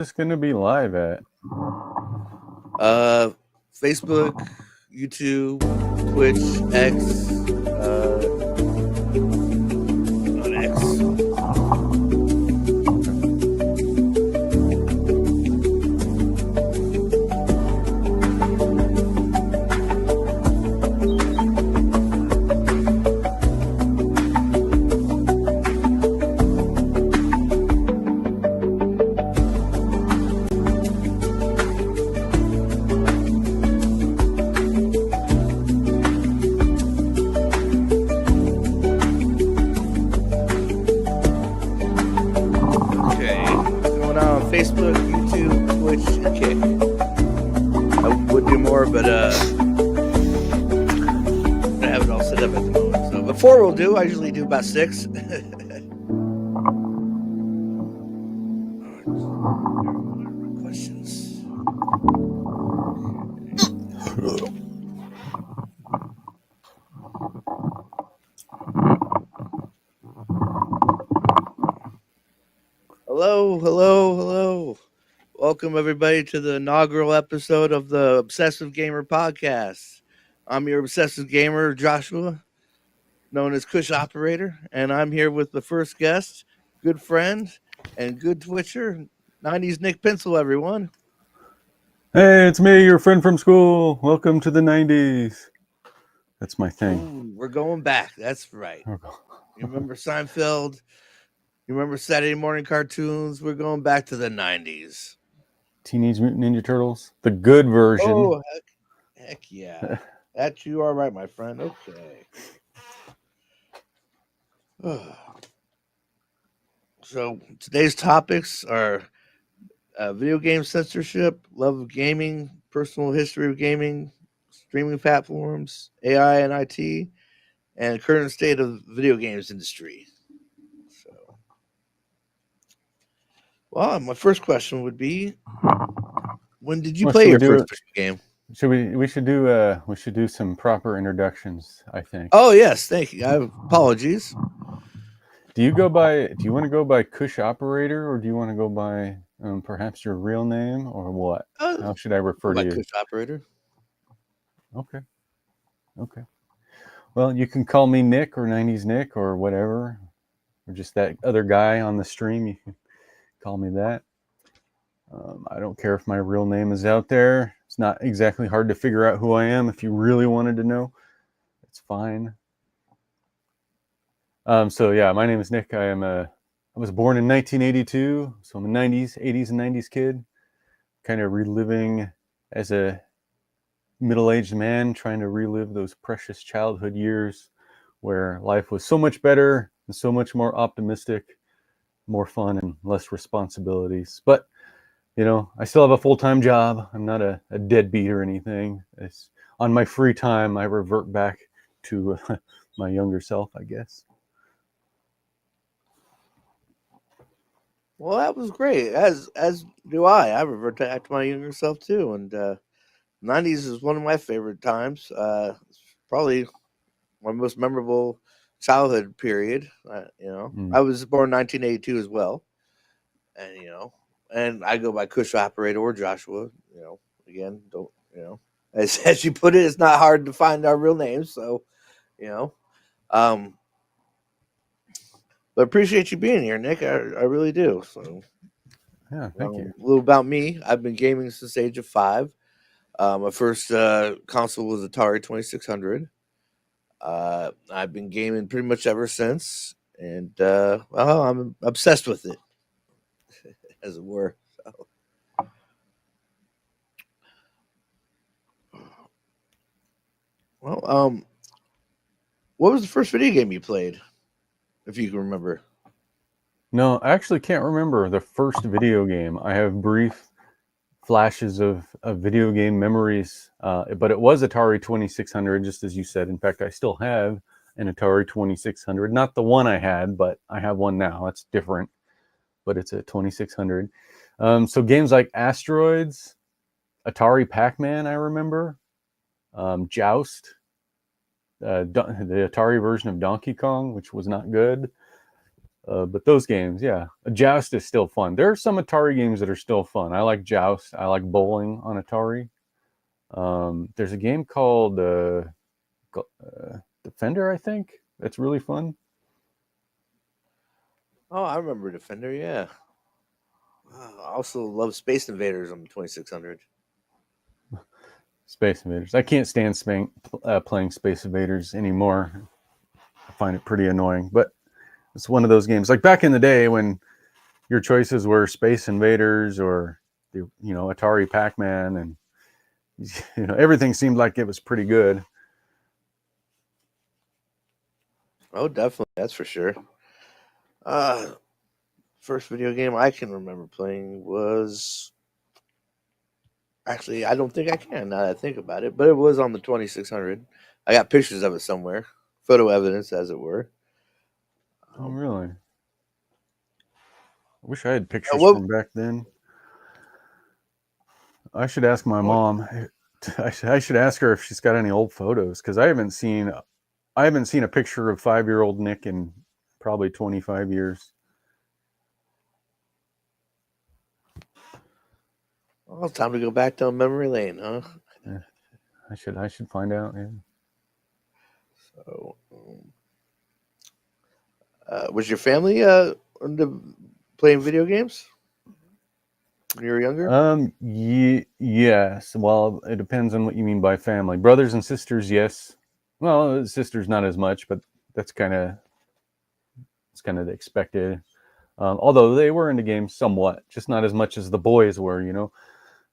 this going to be live at? Facebook, YouTube, Twitch, X, on X. Okay, what's going on? Facebook, YouTube, Twitch, and Kick. I would do more, but I have it all set up at the moment. So before we'll do, I usually do about 6. Questions. Hello. Welcome, everybody, to the inaugural episode of the Obsessive Gamer podcast. I'm your Obsessive Gamer, Joshua, known as Kush Operator, and I'm here with the first guest, good friend, and good Twitcher, 90s Nick Pencil, everyone. Hey, it's me, your friend from school. Welcome to the 90s. That's my thing. Ooh, we're going back. That's right. You remember Seinfeld? You remember Saturday morning cartoons? We're going back to the 90s. Teenage Mutant Ninja Turtles, the good version. Oh, heck yeah. That you are right, my friend. Okay. So today's topics are video game censorship, love of gaming, personal history of gaming, streaming platforms, AI and IT, and current state of video games industry. So, well, my first question would be, when did you play your first video game? We should do some proper introductions, I think. Oh yes, thank you. I have apologies. Do you want to go by Kush Operator, or do you want to go by perhaps your real name, or what? How should I refer to you? Kush Operator. Okay. Well, you can call me Nick or 90s Nick or whatever, or just that other guy on the stream. You can call me that. I don't care if my real name is out there. It's not exactly hard to figure out who I am. If you really wanted to know, it's fine. So yeah, my name is Nick. I was born in 1982, so I'm a 80s and 90s kid, kind of reliving as a middle-aged man, trying to relive those precious childhood years where life was so much better and so much more optimistic, more fun and less responsibilities. But I still have a full-time job. I'm not a deadbeat or anything. On my free time, I revert back to my younger self, I guess. Well, that was great. As do I. I revert back to my younger self too, and 90s is one of my favorite times. It's probably my most memorable childhood period. I was born in 1982 as well, and and I go by Kush Operator or Joshua. Again, don't as you put it, it's not hard to find our real names. So, but appreciate you being here, Nick. I really do. So, yeah, thank you. A little about me. I've been gaming since the age of 5. My first console was Atari 2600. I've been gaming pretty much ever since, and I'm obsessed with it, as it were. So. Well, what was the first video game you played, if you can remember? No, I actually can't remember the first video game. I have brief flashes of video game memories, but it was Atari 2600, just as you said. In fact, I still have an Atari 2600. Not the one I had, but I have one now. It's different, but it's a 2600. So games like Asteroids, Atari Pac-Man, I remember, Joust, the Atari version of Donkey Kong, which was not good. But those games, yeah, Joust is still fun. There are some Atari games that are still fun. I like Joust. I like bowling on Atari. There's a game called Defender, I think. That's really fun. Oh, I remember Defender. Yeah. I also love Space Invaders on the 2600. Space Invaders. I can't stand playing Space Invaders anymore. I find it pretty annoying. But it's one of those games. Like back in the day when your choices were Space Invaders or Atari Pac-Man, and everything seemed like it was pretty good. Oh, definitely, that's for sure. Uh, First video game I can remember playing was actually I don't think I can now that I think about it, but it was on the 2600. I got pictures of it somewhere, photo evidence, as it were. Oh, Um, really? I wish I had pictures what, from back then. I should ask my what? mom. I should ask her if she's got any old photos because I haven't seen a picture of 5-year-old Nick in probably 25 years. Oh, time to go back down memory lane, huh? Yeah, I should find out. Yeah. So, was your family into playing video games when you were younger? Yes. Well, it depends on what you mean by family. Brothers and sisters, yes. Well, sisters not as much, but that's kind of it's kind of expected. Although they were into games somewhat, just not as much as the boys were.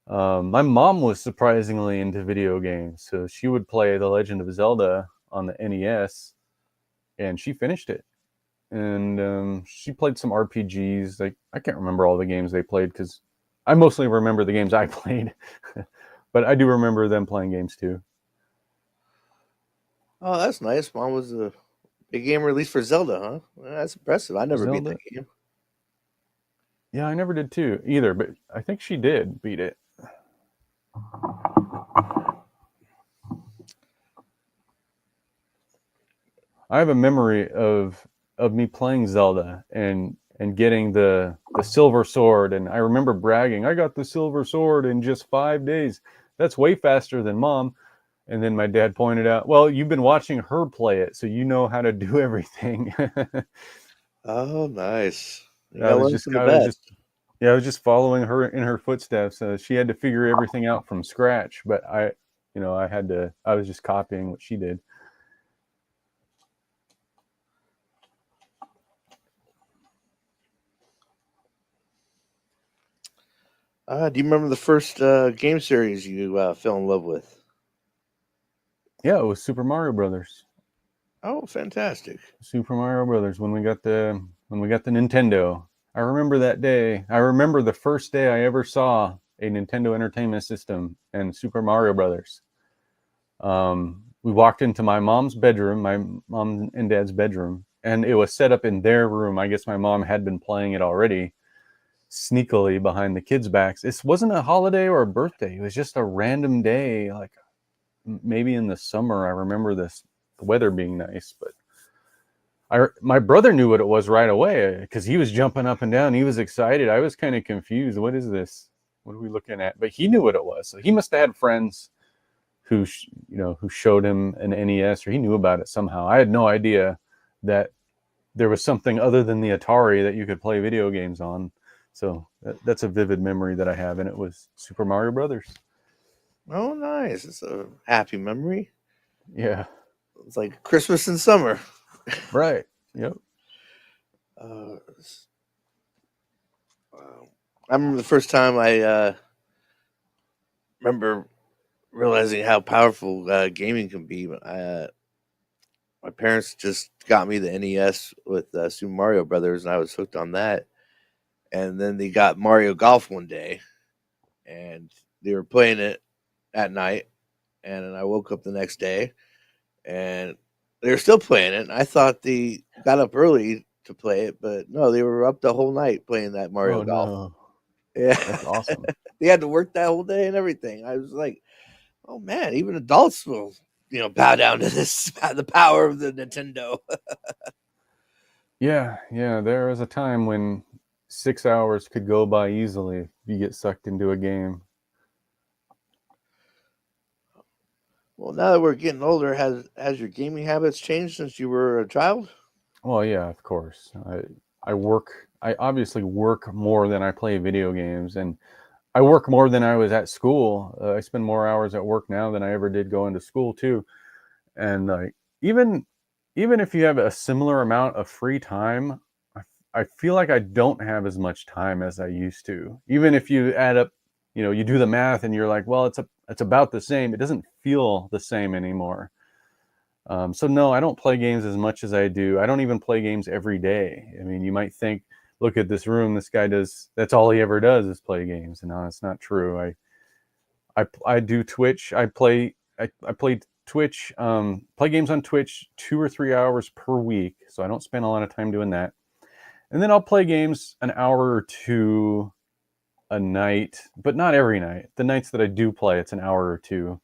My mom was surprisingly into video games, so she would play The Legend of Zelda on the NES, and she finished it. And she played some RPGs. Like I can't remember all the games they played because I mostly remember the games I played, but I do remember them playing games too. Oh, that's nice. Mom was a big game release for Zelda, huh? Well, that's impressive. I never beat that Zelda, game. yeah, I never did too either, but I think she did beat it. I have a memory of me playing Zelda and getting the silver sword, and I remember bragging, I got the silver sword in just 5 days. That's way faster than mom. And then my dad pointed out, well, you've been watching her play it, so you know how to do everything. Oh, nice. You I gotta was learn just from the I was best. just yeah, I was just following her in her footsteps. She had to figure everything out from scratch, but I was just copying what she did. Do you remember the first game series you fell in love with? Yeah, it was Super Mario Brothers. Oh, fantastic. Super Mario Brothers when we got the Nintendo. I remember that day. I remember the first day I ever saw a Nintendo Entertainment System and Super Mario Brothers. We walked into my mom's bedroom, my mom and dad's bedroom, and it was set up in their room. I guess my mom had been playing it already, sneakily behind the kids' backs. It wasn't a holiday or a birthday. It was just a random day, like maybe in the summer. I remember the weather being nice, but my brother knew what it was right away because he was jumping up and down. He was excited. I was kind of confused. What is this? What are we looking at? But he knew what it was. So he must have had friends who showed him an NES, or he knew about it somehow. I had no idea that there was something other than the Atari that you could play video games on. So that's a vivid memory that I have, and it was Super Mario Brothers. Oh, nice. It's a happy memory. Yeah, It's like Christmas in summer. right. Yep. Uh, I remember the first time I remember realizing how powerful gaming can be. My parents just got me the NES with Super Mario Brothers, and I was hooked on that. And then they got Mario Golf one day, and they were playing it at night. And then I woke up the next day, and they were still playing it. And I thought they got up early to play it, but no, they were up the whole night playing that Mario Oh Golf. no, Yeah, that's awesome. they had to work that whole day and everything. I was like, oh man, even adults will, bow down to this the power of the Nintendo. Yeah, yeah. There was a time when 6 hours could go by easily if you get sucked into a game. Well, now that we're getting older, has your gaming habits changed since you were a child? Well, yeah, of course. I work. I obviously work more than I play video games, and I work more than I was at school. I spend more hours at work now than I ever did going to school too. And like even even if you have a similar amount of free time, I feel like I don't have as much time as I used to. Even if you add up, you do the math and you're like, well, it's about the same. It doesn't feel the same anymore. So no, I don't play games as much as I do. I don't even play games every day. I mean, you might think, look at this room. This guy does. That's all he ever does is play games. And no, it's not true. I do Twitch. I play Twitch. Play games on Twitch 2 or 3 hours per week. So I don't spend a lot of time doing that. And then I'll play games an hour or two a night, but not every night. The nights that I do play, it's an hour or two.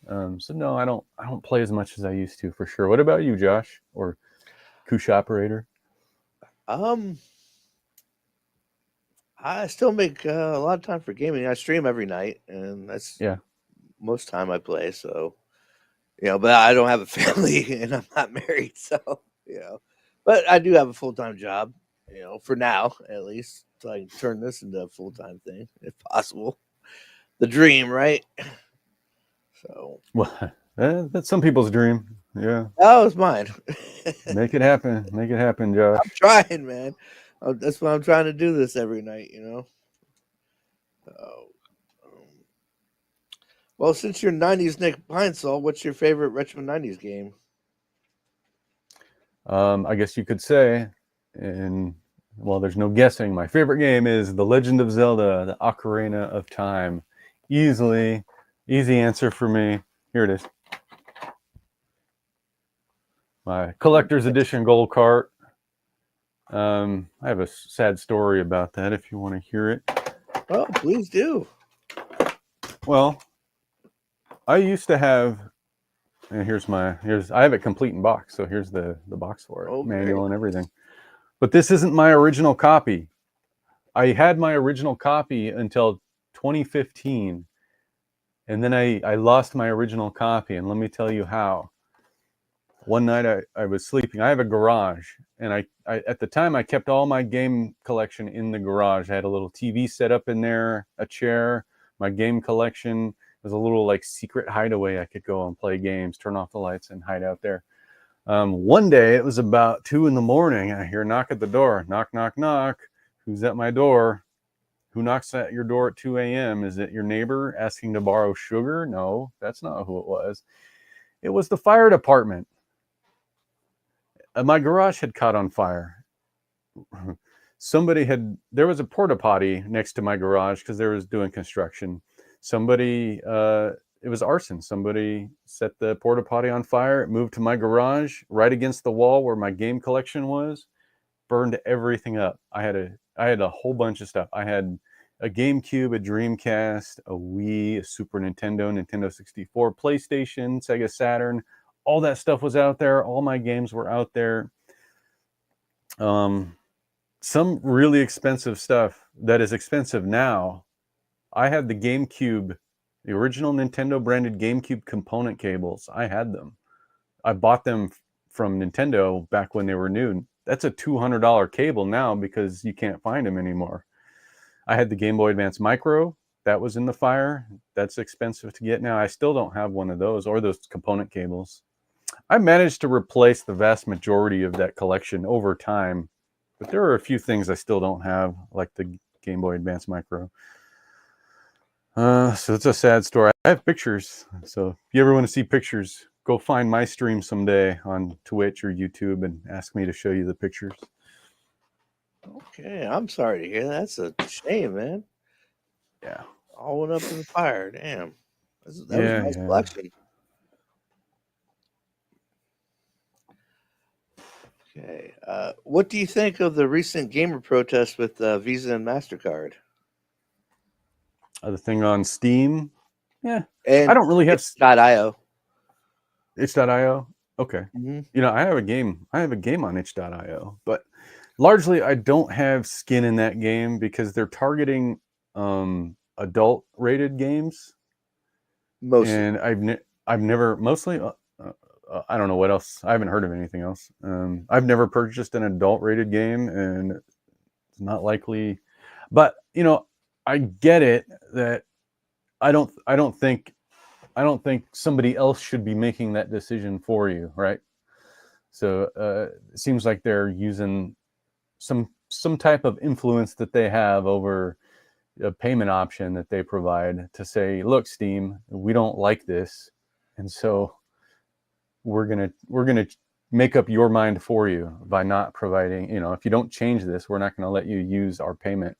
So no, I don't play as much as I used to for sure. What about you, Josh, or Kush operator? Um, I still make a lot of time for gaming. I stream every night, and that's Yeah. most time I play. So but I don't have a family and I'm not married, so you know. But I do have a full time job, for now at least, so I can turn this into a full time thing if possible. The dream, right? So Well, that's some people's dream. Yeah. that was mine. Make it happen. Make it happen, I'm Josh. trying, man. That's why I'm trying to do this every night. So, um, well, since you're '90s Nick Pinesall, what's your favorite retro '90s game? I guess you could say, and well, there's no guessing. My favorite game is The Legend of Zelda: The Ocarina of Time. Easily, easy answer for me. Here it is. My collector's edition gold cart. I have a sad story about that if you want to hear it. Oh, please do. Well, I used to have, and here's I have it complete in box, so here's the box for it, Oh, great. manual and everything. But this isn't my original copy. I had my original copy until 2015, and then I lost my original copy, and let me tell you how. One night I was sleeping. I have a garage, and I at the time I kept all my game collection in the garage. I had a little TV set up in there, a chair, my game collection. It was a little like secret hideaway. I could go and play games, turn off the lights, and hide out there. One day it was about 2 in the morning. I hear a knock at the door. Knock, knock, knock. Who's at my door? Who knocks at your door at 2 a.m.? Is it your neighbor asking to borrow sugar? No, that's not who it was. It was the fire department. My garage had caught on fire. There was a porta potty next to my garage because they was doing construction. It was arson. Somebody set the porta potty on fire. It moved to my garage right against the wall where my game collection was, burned everything up. I had a whole bunch of stuff. I had a GameCube, a Dreamcast, a Wii, a Super Nintendo, Nintendo 64, PlayStation, Sega Saturn. All that stuff was out there. All my games were out there. Um, some really expensive stuff that is expensive now. I had the GameCube, the original Nintendo branded GameCube component cables. I had them. I bought them from Nintendo back when they were new. That's a $200 cable now because you can't find them anymore. I had the Game Boy Advance Micro. That was in the fire. That's expensive to get now. I still don't have one of those or those component cables. I managed to replace the vast majority of that collection over time, but there are a few things I still don't have, like the Game Boy Advance Micro. So it's a sad story. I have pictures. So if you ever want to see pictures, go find my stream someday on Twitch or YouTube and ask me to show you the pictures. Okay, I'm sorry to hear that. That's a shame, man. Yeah. All went up in the fire. Damn. That was a Yeah, nice yeah. collection. Okay. What do you think of the recent gamer protests with Visa and MasterCard? The thing on Steam. Yeah. I And don't really have itch.io. itch.io. Okay. Hmm. I have a game. I have a game on itch.io, but largely I don't have skin in that game because they're targeting adult rated games, Mostly. and I've never mostly I don't know what else. I haven't heard of anything else. I've never purchased an adult rated game, and it's not likely. But I get it that I don't think somebody else should be making that decision for you, right? So it seems like they're using some type of influence that they have over a payment option that they provide to say, look, Steam, we don't like this, and so we're gonna make up your mind for you by not providing. If you don't change this, we're not going to let you use our payment,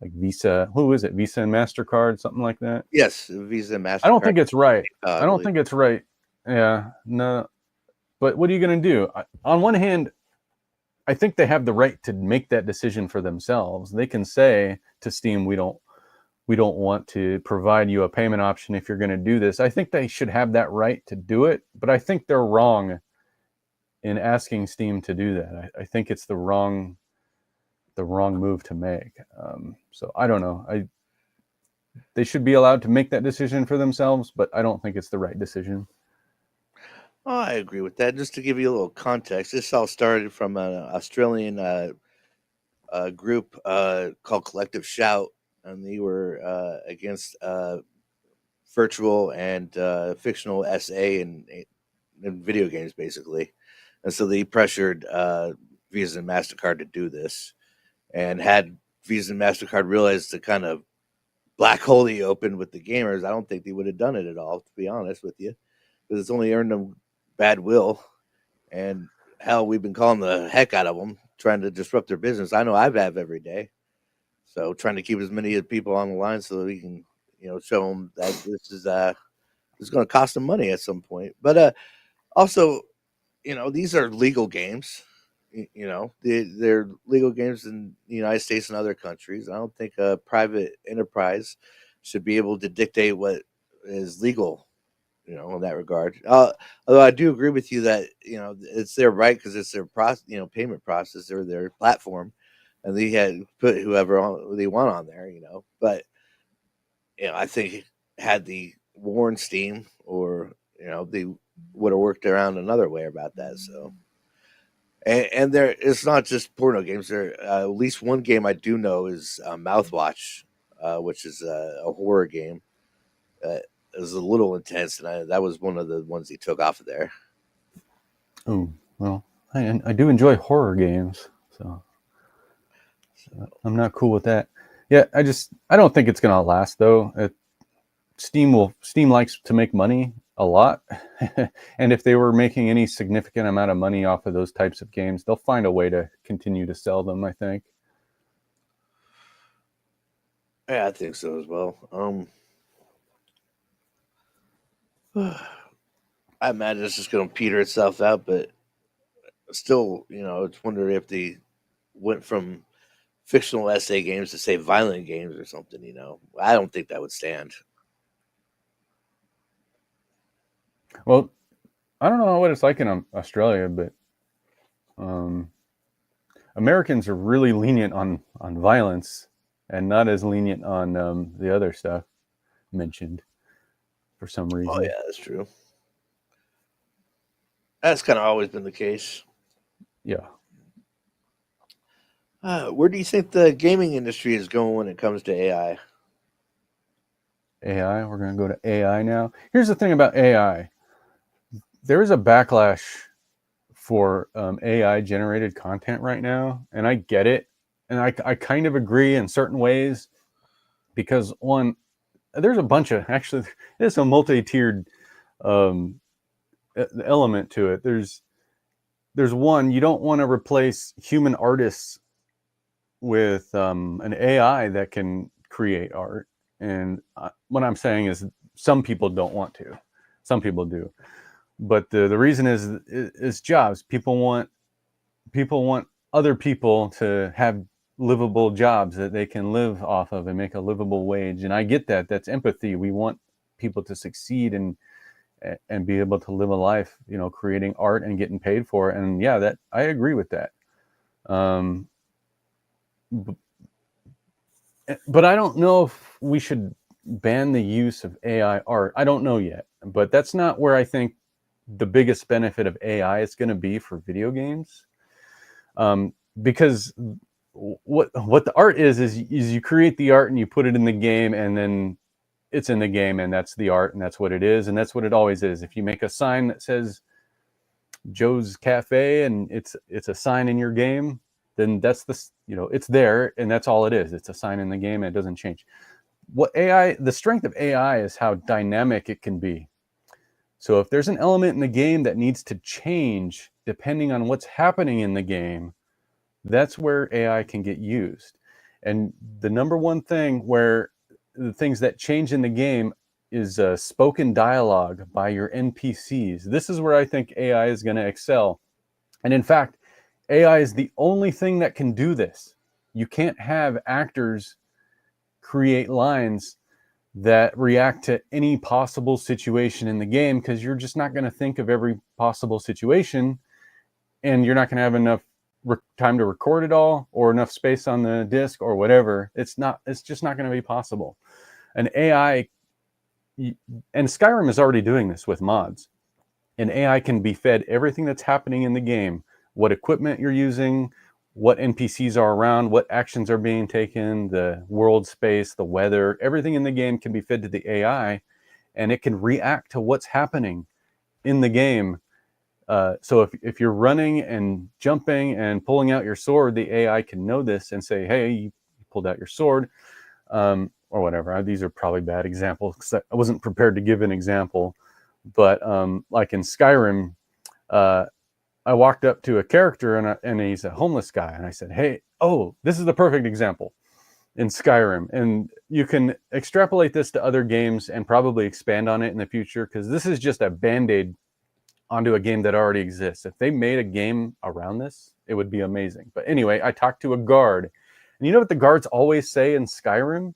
like Visa. Who is it? Visa and Mastercard, something like that. Yes, Visa, I don't Mastercard, think it's right. I I don't believe. think it's right. Yeah, no. But what are you going to do? On one hand, I think they have the right to make that decision for themselves. They can say to Steam, we don't want to provide you a payment option if you're going to do this. I think they should have that right to do it, but I think they're wrong in asking Steam to do that. I think it's the wrong move to make. So I don't know. They should be allowed to make that decision for themselves, but I don't think it's the right decision. Oh, I agree with that. Just to give you a little context, this all started from an Australian group called Collective Shout, and they were against virtual and fictional SA in video games, basically. And so they pressured Visa and MasterCard to do this. And had Visa and MasterCard realized the kind of black hole he opened with the gamers, I don't think they would have done it at all, to be honest with you, because it's only earned them bad will. And hell, we've been calling the heck out of them, trying to disrupt their business. I know I've had every day. So trying to keep as many people on the line so that we can, show them that this is going to cost them money at some point. But also, these are legal games. They're legal games in the United States and other countries. I don't think a private enterprise should be able to dictate what is legal, in that regard. Although I do agree with you that it's their right because it's their payment process or their platform, and they had put whoever they want on there. But I think had the warned Steam or they would have worked around another way about that. So. And there, it's not just porno games. There, at least one game I do know is Mouthwatch, which is a horror game. It was a little intense, and that was one of the ones he took off of there. Oh, well, I do enjoy horror games, so I'm not cool with that. Yeah, I don't think it's gonna last though. Steam likes to make money a lot, and if they were making any significant amount of money off of those types of games, they'll find a way to continue to sell them, I think. Yeah, I think so as well. I imagine it's just going to peter itself out, but still, it's wondering if they went from fictional essay games to say violent games or something. I don't think that would stand. Well, I don't know what it's like in Australia, but um, Americans are really lenient on violence and not as lenient on the other stuff mentioned for some Oh reason. yeah, that's true. That's kind of always been the case. Yeah. Where do you think the gaming industry is going when it comes to AI? AI. We're going to go to AI now. Here's the thing about AI. There is a backlash for AI generated content right now, and I get it, and I kind of agree in certain ways because one, there's a bunch of actually there's a multi-tiered um, element to it. There's one, you don't want to replace human artists with an AI that can create art, and what I'm saying is some people don't want to, some people do, but the reason is jobs. People want other people to have livable jobs that they can live off of and make a livable wage. And I get that. That's empathy. We want people to succeed and be able to live a life, creating art and getting paid for it. And yeah, that I agree with that. Um, but I don't know if we should ban the use of AI art. I don't know yet, but that's not where I think the biggest benefit of AI is going to be for video games. Because what the art is you create the art and you put it in the game, and then it's in the game, and that's the art, and that's what it is, and that's what it always is. If you make a sign that says Joe's Cafe and it's a sign in your game, then that's it's there, and that's all it is. It's a sign in the game, and it doesn't change. The strength of AI is how dynamic it can be. So if there's an element in the game that needs to change depending on what's happening in the game, that's where AI can get used. And the number one thing where the things that change in the game is spoken dialogue by your NPCs. This is where I think AI is going to excel. And in fact, AI is the only thing that can do this. You can't have actors create lines that react to any possible situation in the game, because you're just not going to think of every possible situation, and you're not going to have enough time to record it all, or enough space on the disk, or whatever. It's just not going to be possible. An AI, and Skyrim is already doing this with mods. An AI can be fed everything that's happening in the game, what equipment you're using, what NPCs are around, what actions are being taken, the world space, the weather, everything in the game can be fed to the AI, and it can react to what's happening in the game. So if you're running and jumping and pulling out your sword, the AI can know this and say, hey, you pulled out your sword, or whatever. These are probably bad examples because I wasn't prepared to give an example. But like in Skyrim, I walked up to a character and he's a homeless guy. And I said, hey, this is the perfect example in Skyrim. And you can extrapolate this to other games and probably expand on it in the future, because this is just a Band-Aid onto a game that already exists. If they made a game around this, it would be amazing. But anyway, I talked to a guard. And you know what the guards always say in Skyrim?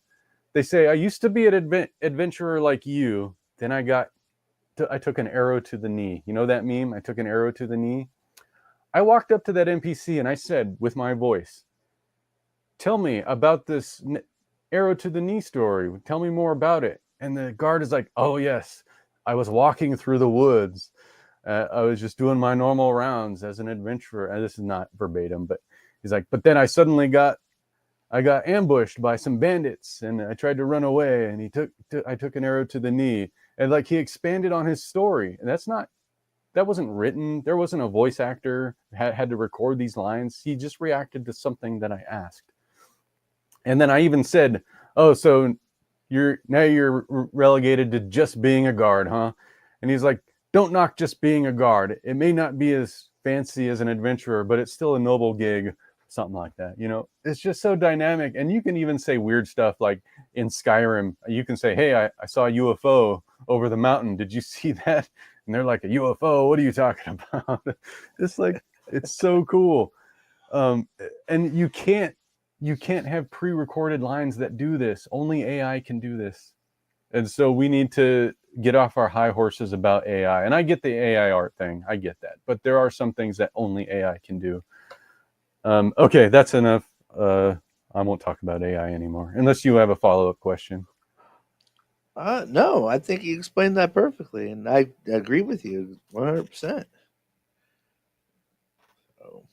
They say, I used to be an adventurer like you. Then I took an arrow to the knee. You know that meme? I took an arrow to the knee. I walked up to that NPC and I said with my voice, tell me about this arrow to the knee story. Tell me more about it. And the guard is like, oh, yes, I was walking through the woods. I was just doing my normal rounds as an adventurer. And this is not verbatim, but he's like, but then I got ambushed by some bandits and I tried to run away, and I took an arrow to the knee. And like, he expanded on his story. And that wasn't written. There wasn't a voice actor had to record these lines. He just reacted to something that I asked. And then I even said, oh, so you're relegated to just being a guard, huh? And he's like, don't knock just being a guard. It may not be as fancy as an adventurer, but it's still a noble gig, something like that. It's just so dynamic. And you can even say weird stuff like in Skyrim, you can say, hey, I saw a UFO over the mountain. Did you see that? And they're like, a UFO? What are you talking about? It's so cool. And you can't have pre-recorded lines that do this. Only AI can do this. And so we need to get off our high horses about AI. And I get the AI art thing. I get that. But there are some things that only AI can do. Okay, that's enough. I won't talk about AI anymore, unless you have a follow-up question. No, I think you explained that perfectly, and I agree with you 100%. So,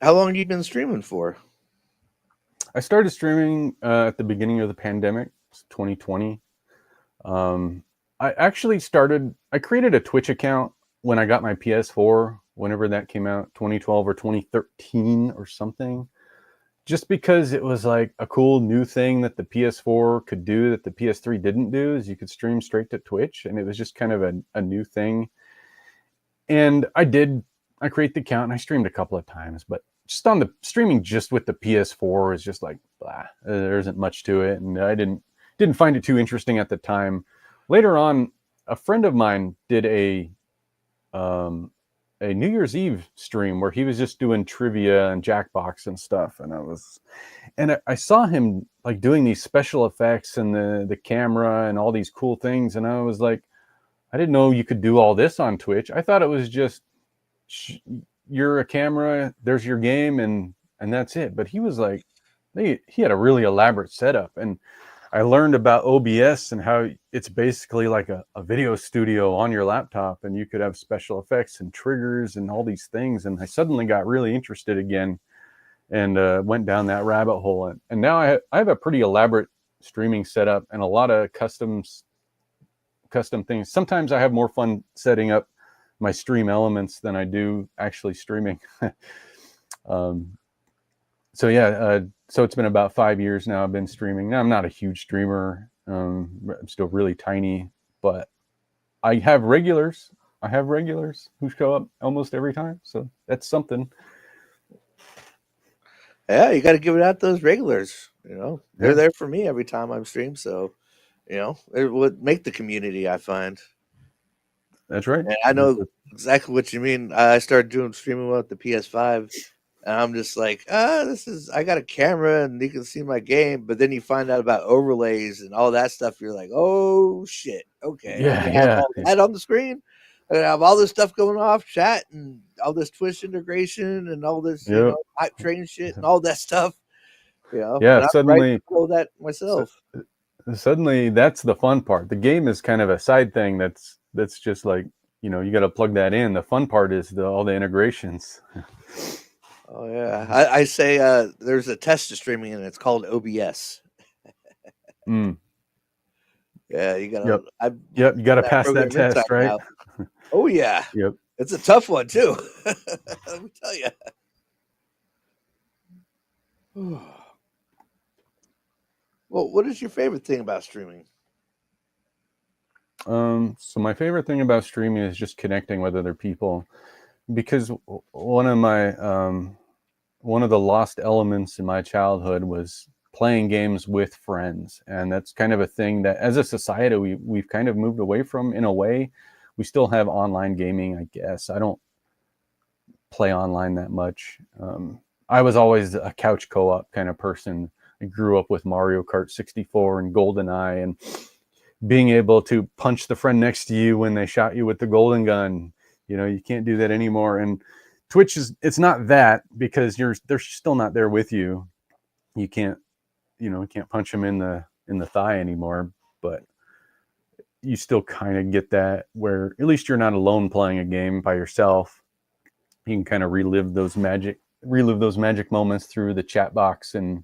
how long have you been streaming for? I started streaming at the beginning of the pandemic, 2020. I created a Twitch account when I got my PS4, whenever that came out, 2012 or 2013 or something, just because it was like a cool new thing that the PS4 could do that the PS3 didn't do, is you could stream straight to Twitch, and it was just kind of a new thing. And I create the account and I streamed a couple of times, but just on the streaming just with the PS4 is just like, blah, there isn't much to it. And I didn't find it too interesting at the time. Later on, a friend of mine did a New Year's Eve stream where he was just doing trivia and Jackbox and stuff. And I saw him like doing these special effects and the camera and all these cool things. And I was like, I didn't know you could do all this on Twitch. I thought it was just you're a camera, there's your game, and that's it. But he was like, he had a really elaborate setup, and I learned about OBS and how it's basically like a video studio on your laptop, and you could have special effects and triggers and all these things. And I suddenly got really interested again, and went down that rabbit hole. And now I have a pretty elaborate streaming setup and a lot of custom things. Sometimes I have more fun setting up my stream elements than I do actually streaming. So yeah, so it's been about 5 years now I've been streaming. Now I'm not a huge streamer. I'm still really tiny, but I have regulars. Who show up almost every time. So that's something. Yeah, you got to give it out those regulars. They're Yeah, there for me every time I'm stream. So it would make the community. I find, that's right. and I know exactly what you mean. I started doing streaming with the PS5, and I'm just like, this is. I got a camera, and you can see my game. But then you find out about overlays and all that stuff. You're like, oh shit, okay, I'm Yeah, gonna have yeah, all that on the screen. I'm gonna have all this stuff going off, chat, and all this Twitch integration, and all this, yep. hype train shit, and all that stuff. Yeah, And I'm right to pull that myself. suddenly that's the fun part. The game is kind of a side thing that's just like, you got to plug that in. The fun part is all the integrations. Oh yeah, I say there's a test of streaming and it's called OBS. Mm. Yeah, you gotta. Yep, you got to That pass that program inside test, right? now. Oh yeah, Yep. it's a tough one too. Let me tell you. Well, what is your favorite thing about streaming? So my favorite thing about streaming is just connecting with other people, because one of the lost elements in my childhood was playing games with friends, and that's kind of a thing that as a society we've kind of moved away from in a way. We still have online gaming, I guess. I don't play online that much. I was always a couch co-op kind of person. I grew up with Mario Kart 64 and GoldenEye, and being able to punch the friend next to you when they shot you with the golden gun. You can't do that anymore. And Twitch it's not that, because they're still not there with you. You can't punch them in the thigh anymore, but you still kind of get that, where at least you're not alone playing a game by yourself. You can kind of relive those magic moments through the chat box and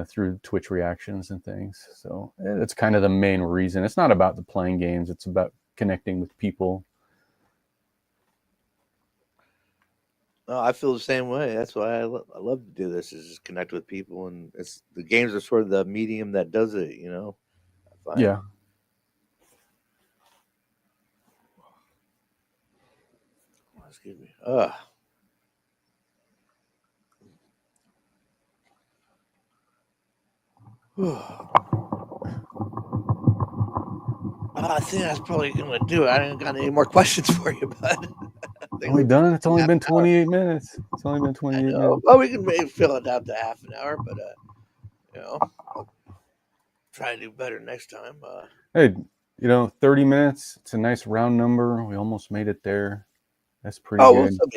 through Twitch reactions and things. So it's kind of the main reason. It's not about the playing games. It's about connecting with people. No, I feel the same way. That's why I love to do this. Is just connect with people, and the games are sort of the medium that does it. I find. Yeah. Excuse me. I think that's probably gonna do it. I don't got any more questions for you, bud. Are we done? It's only been 28 minutes. It's only been 28 minutes. Well, we can maybe fill it out to half an hour, but I'll try to do better next time. Hey, 30 minutes. It's a nice round number. We almost made it there. That's pretty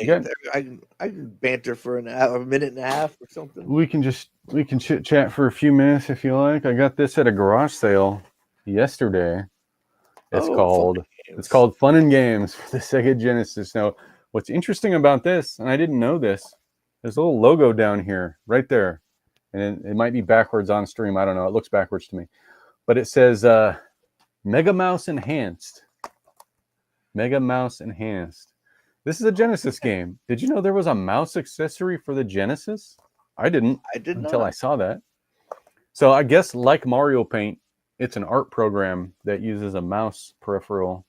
good. I can banter for an hour, a minute and a half or something. We can chit chat for a few minutes if you like. I got this at a garage sale yesterday. It's called Fun and Games for the Sega Genesis. Now, what's interesting about this, and I didn't know this, there's a little logo down here, right there, and it might be backwards on stream. I don't know. It looks backwards to me, but it says Mega Mouse Enhanced. Mega Mouse Enhanced. This is a Genesis game. Did you know there was a mouse accessory for the Genesis? I didn't. I did until not. I saw that. So I guess like Mario Paint, it's an art program that uses a mouse peripheral.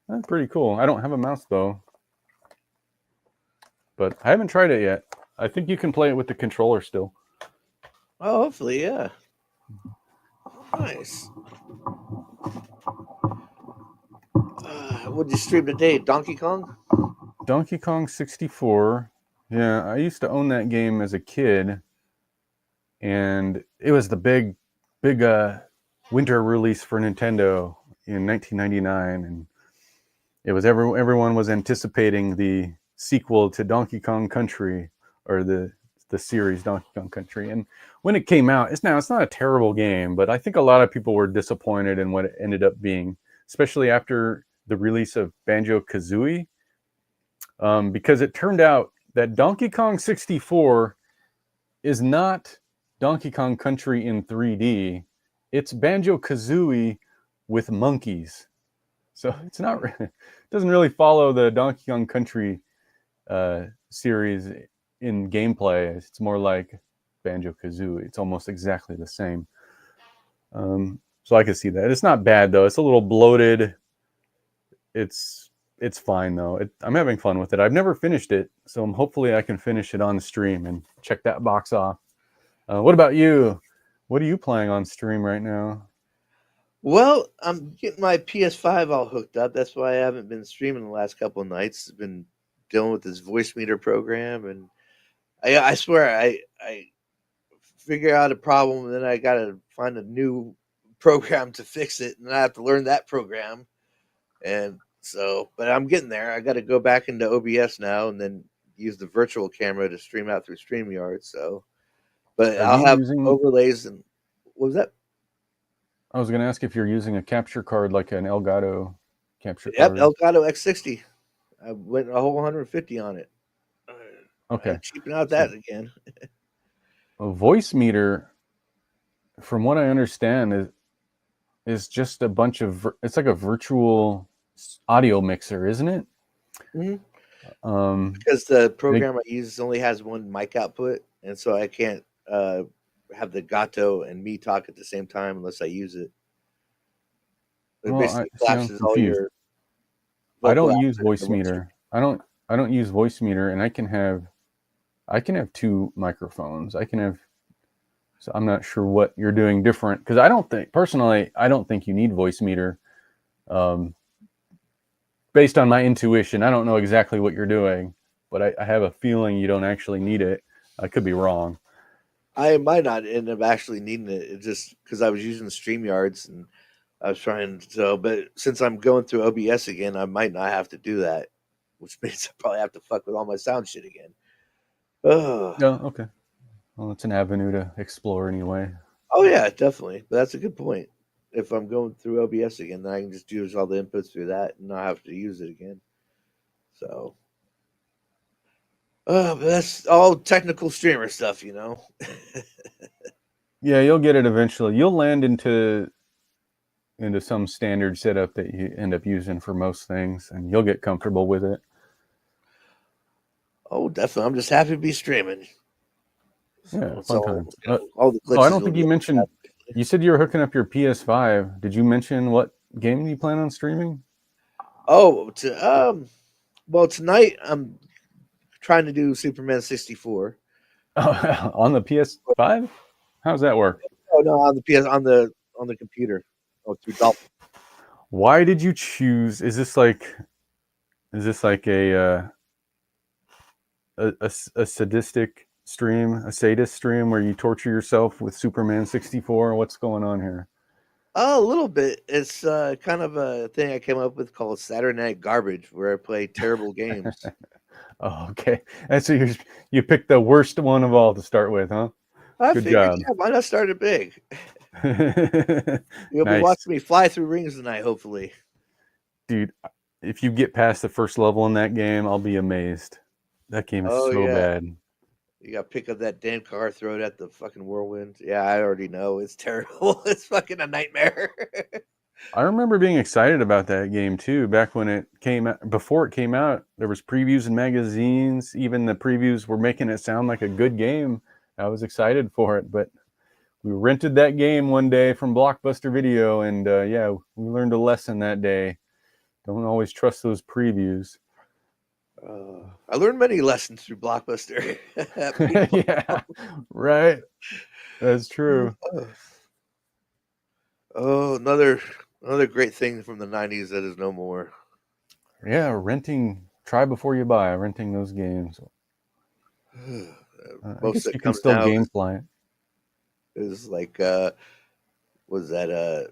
That's pretty cool. I don't have a mouse though, but I haven't tried it yet. I think you can play it with the controller still. Oh, hopefully, yeah. Nice. What'd you stream today? Donkey Kong? Donkey Kong 64. Yeah, I used to own that game as a kid, and it was the big winter release for Nintendo. in 1999, and it was everyone was anticipating the sequel to Donkey Kong Country, or the series Donkey Kong Country. And when it came out, it's not a terrible game, but I think a lot of people were disappointed in what it ended up being, especially after the release of Banjo-Kazooie, because it turned out that Donkey Kong 64 is not Donkey Kong Country in 3D. It's Banjo-Kazooie with monkeys. So it's not, it doesn't really follow the Donkey Kong Country series in gameplay. It's more like Banjo-Kazooie. It's almost exactly the same. So I can see that. It's not bad though. It's a little bloated. It's fine though. I'm having fun with it. I've never finished it, so hopefully I can finish it on the stream and check that box off. What about you? What are you playing on stream right now? Well, I'm getting my PS5 all hooked up. That's why I haven't been streaming the last couple of nights. I've been dealing with this voice meter program, and I swear I figure out a problem, and then I gotta find a new program to fix it, and I have to learn that program. And so, but I'm getting there. I got to go back into OBS now, and then use the virtual camera to stream out through StreamYard. So, but Are I'll you have using? overlays and what was that? I was going to ask if you're using a capture card like an Elgato capture Yep, card. Elgato X60. I went a whole 150 on it. I Okay, ain't cheaping out so that again. a voice meter, from what I understand, is just a bunch of. It's like a virtual audio mixer, isn't it? Mhm. Um, Because the and program I use only has one mic output, and so I can't have the Gato and me talk at the same time unless I use it. It well, I basically see. I'm collapses all confused. your I vocal don't use output into voice one stream. meter. I don't use voice meter, and I can have two microphones. I can have. So I'm not sure what you're doing different, because I don't think you need voice meter. Um, Based on my intuition, I don't know exactly what you're doing, but I have a feeling you don't actually need it. I could be wrong. I might not end up actually needing it. It's just because I was using the StreamYards and I was trying to, but since I'm going through OBS again, I might not have to do that, which means I probably have to fuck with all my sound shit again. Oh, No, okay. Well, it's an avenue to explore anyway. oh yeah, definitely. But that's a good point. If I'm going through OBS again, then I can just use all the inputs through that and not have to use it again. So, but that's all technical streamer stuff, you know. Yeah, you'll get it eventually. You'll land into some standard setup that you end up using for most things, and you'll get comfortable with it. Oh, definitely. I'm just happy to be streaming. So Yeah, it's fun all times. all the Oh, I glitches don't will think be you out. mentioned. You said you were hooking up your PS5. Did you mention what game you plan on streaming? Oh, well, tonight I'm trying to do Superman 64. Oh, on the PS5? How does that work? Oh no, on the PS on the computer. Oh, through Dolphin. Why did you choose? Is this like a sadistic stream, a sadist stream where you torture yourself with Superman 64? What's going on here? Oh, a little bit. It's kind of a thing I came up with called Saturday Night Garbage, where I play terrible games. Oh, okay. And so you picked the worst one of all to start with, huh? I Good figured, job. yeah, why not start it big? You'll be Nice. watching me fly through rings tonight, hopefully. Dude, if you get past the first level in that game, I'll be amazed. That game is Oh so yeah, bad. you got to pick up that damn car, throw it at the fucking whirlwind. Yeah, I already know it's terrible. It's fucking a nightmare. I remember being excited about that game too. Back when it came out, before it came out, there was previews in magazines. Even the previews were making it sound like a good game. I was excited for it, but we rented that game one day from Blockbuster Video, and yeah, we learned a lesson that day. Don't always trust those previews. I learned many lessons through Blockbuster. People. Yeah, right. That's true. Oh, another great thing from the '90s that is no more. Yeah, renting. Try before you buy. Renting those games. I Most guess that you can comes still now GameFly it. is like was that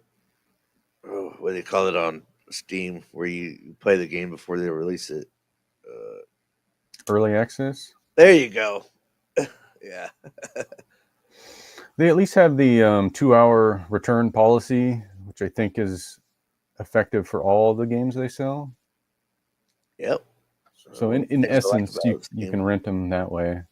what do they call it on Steam, where you play the game before they release it. Uh, Early access. there you go. Yeah. They at least have the 2-hour return policy, which I think is effective for all the games they sell. Yep. So in Things I like essence, you about you Steam. can rent them that way.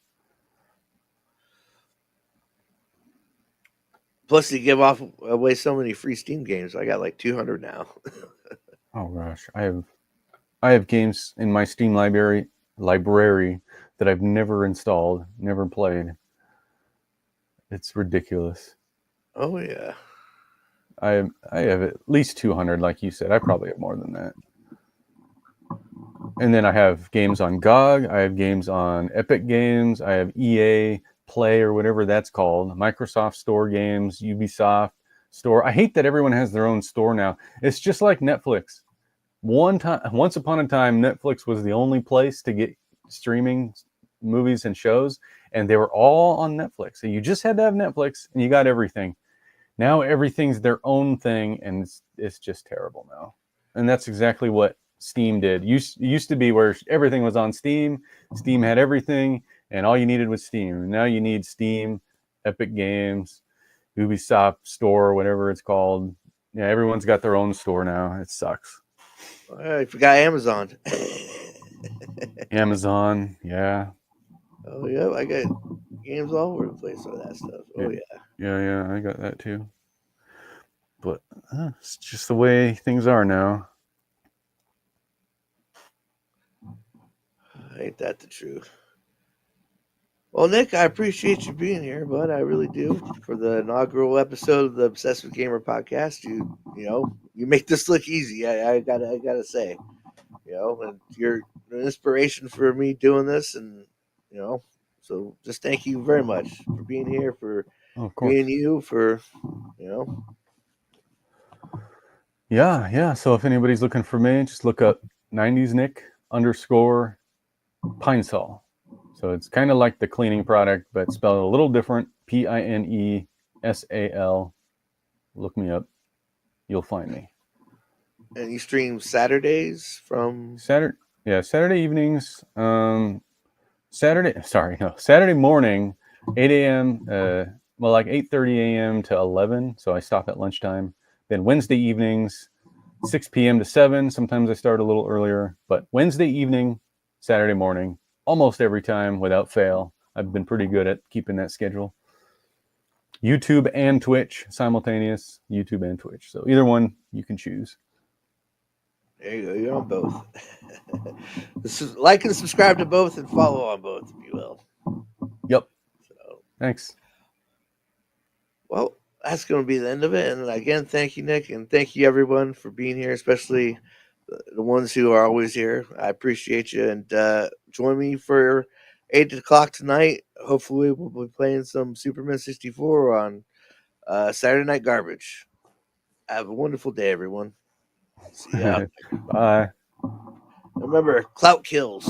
Plus, you give off away so many free Steam games. I got like 200 now. Oh gosh, I have games in my Steam library that I've never installed, never played. It's ridiculous. Oh yeah. I have at least 200, like you said. I probably have more than that. And then I have games on GOG. I have games on Epic Games. I have EA Play or whatever that's called. Microsoft Store games, Ubisoft Store. I hate that everyone has their own store now. It's just like Netflix. Once upon a time, Netflix was the only place to get streaming movies and shows, and they were all on Netflix. So you just had to have Netflix, and you got everything. Now everything's their own thing, and it's just terrible now. And that's exactly what Steam did. It used to be where everything was on Steam. Steam had everything, and all you needed was Steam. Now you need Steam, Epic Games, Ubisoft Store, whatever it's called. Yeah, everyone's got their own store now. It sucks. I forgot Amazon. Amazon, yeah, Oh yeah, I got games all over the place on that stuff. yeah, Oh yeah. yeah. I got that too. But it's just the way things are now. Ain't that the truth? Well, Nick, I appreciate you being here, bud. I really do. For the inaugural episode of the Obsessive Gamer podcast, you make this look easy. I gotta say, and you're an inspiration for me doing this, and you know, so just thank you very much for being here, for Oh, of being course. you, for you know, Yeah, yeah. So if anybody's looking for me, just look up 90s Nick underscore Pine Sol. So it's kind of like the cleaning product, but spelled a little different. PINESAL. Look me up. You'll find me. and you stream Saturdays from. Saturday, yeah, Saturday evenings. Saturday morning, 8 a.m. Well, like 8:30 a.m. to 11. So I stop at lunchtime. Then Wednesday evenings, 6 p.m. to 7. Sometimes I start a little earlier, but Wednesday evening, Saturday morning, almost every time without fail. I've been pretty good at keeping that schedule. YouTube and Twitch, simultaneous YouTube and Twitch. So either one you can choose. There you go. You're on both. Like and subscribe to both, and follow on both, if you will. Yep. So, Thanks. well, that's going to be the end of it. And again, thank you, Nick, and thank you everyone for being here, especially the ones who are always here. I appreciate you, and join me for 8 o'clock tonight. Hopefully, we'll be playing some Superman 64 on Saturday Night Garbage. Have a wonderful day, everyone. See you out. Bye. Remember, clout kills.